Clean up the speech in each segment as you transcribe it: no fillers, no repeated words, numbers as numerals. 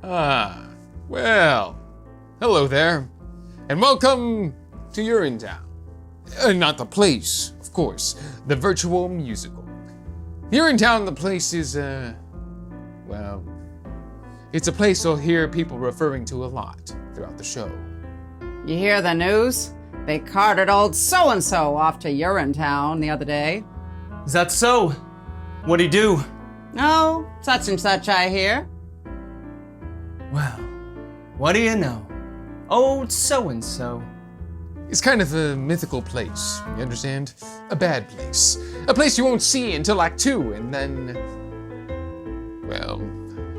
Ah, well, hello there, and welcome to Urinetown. Not the place, of course, the virtual musical. Urinetown, the place is, well, it's a place you'll hear people referring to a lot throughout the show. You hear the news? They carted old so-and-so off to Urinetown the other day. Is that so? What'd he do? Oh, such and such, I hear. Well, what do you know? Old so-and-so. It's kind of a mythical place, you understand? A bad place. A place you won't see until Act 2, and then... well,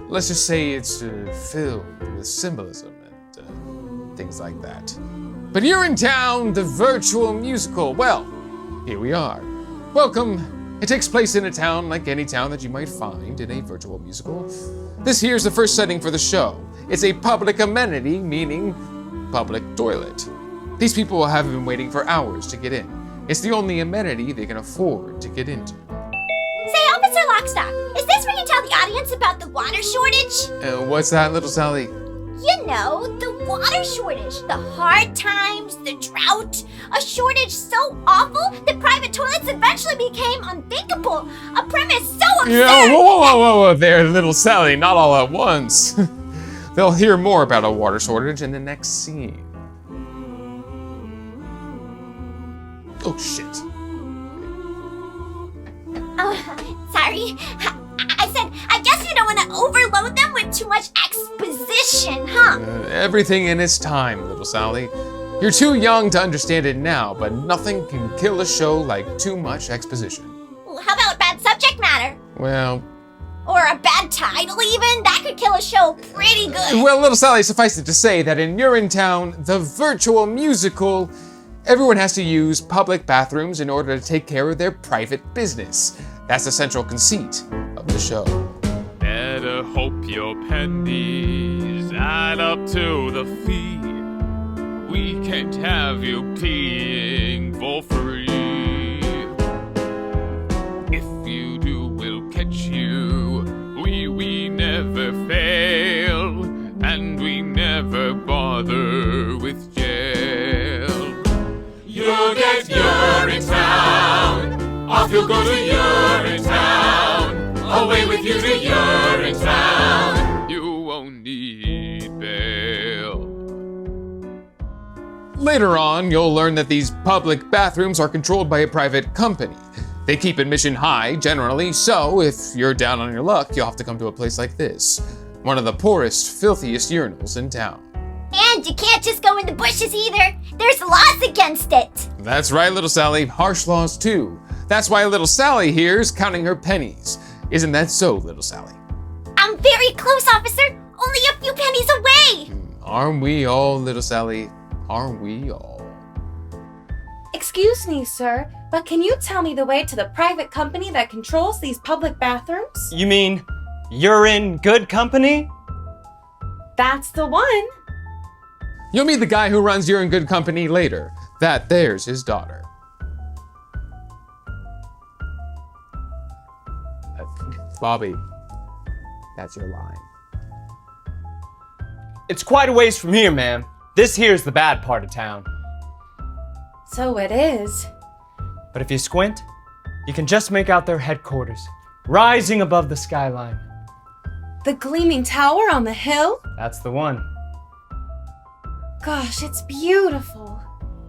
let's just say it's filled with symbolism and things like that. But Urinetown, the virtual musical, well, here we are. Welcome. It takes place in a town like any town that you might find in a virtual musical. This here's the first setting for the show. It's a public amenity, meaning public toilet. These people have been waiting for hours to get in. It's the only amenity they can afford to get into. Say, Officer Lockstock, is this where you tell the audience about the water shortage? What's that, little Sally? You know, the water shortage, the hard times, the drought. A shortage so awful that private toilets eventually became unthinkable. A premise so absurd. Yeah, whoa there, little Sally, not all at once. They'll hear more about a water shortage in the next scene. Oh, shit. Oh, sorry. I said, I guess you don't want to overload them with too much exposition, huh? Everything in its time, little Sally. You're too young to understand it now, but nothing can kill a show like too much exposition. How about bad subject matter? Well... or a bad title even? That could kill a show pretty good. Well, little Sally, suffice it to say that in Urinetown, the virtual musical, everyone has to use public bathrooms in order to take care of their private business. That's the central conceit of the show. Better hope your pennies add up to the fee. We can't have you peeing for free. If you do, we'll catch you. We never fail, and we never bother with jail. You'll get Urinetown, off you'll go to Urinetown, away with you to Urinetown. You won't need bail. Later on, you'll learn that these public bathrooms are controlled by a private company. They keep admission high, generally, so if you're down on your luck, you'll have to come to a place like this. One of the poorest, filthiest urinals in town. And you can't just go in the bushes either. There's laws against it. That's right, little Sally. Harsh laws, too. That's why little Sally here's counting her pennies. Isn't that so, little Sally? I'm very close, officer. Only a few pennies away. Aren't we all, little Sally? Aren't we all? Excuse me, sir, but can you tell me the way to the private company that controls these public bathrooms? You mean you're in good company? That's the one. You'll meet the guy who runs You're in Good Company later. There's his daughter. Bobby, that's your line. It's quite a ways from here, ma'am. This here's the bad part of town. So it is. But if you squint, you can just make out their headquarters, rising above the skyline. The gleaming tower on the hill? That's the one. Gosh, it's beautiful.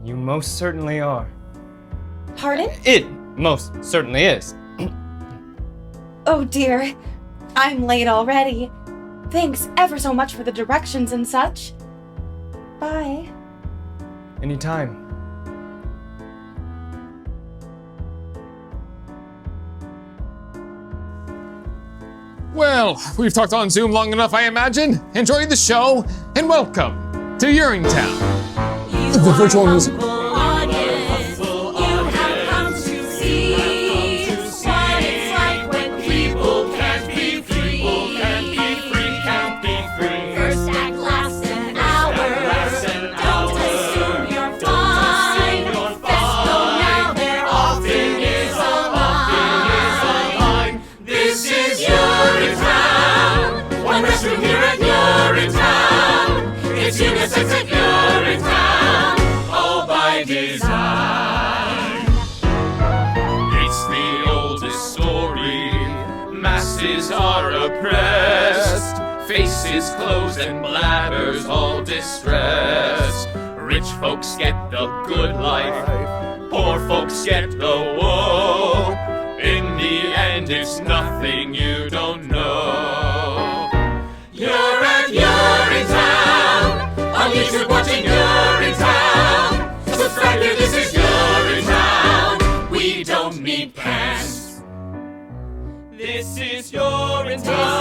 You most certainly are. Pardon? It most certainly is. Oh dear, I'm late already. Thanks ever so much for the directions and such. Bye. Anytime. Well, we've talked on Zoom long enough, I imagine. Enjoy the show, and welcome to Urinetown, the virtual musical. Restroom here at your depressed. Faces closed and bladders all distressed. Rich folks get the good life, poor folks get the woe. In the end, it's nothing you don't know. You're at Urinetown, on YouTube watching Urinetown. Subscribe here, this is Urinetown. We don't need pants. This is Urinetown.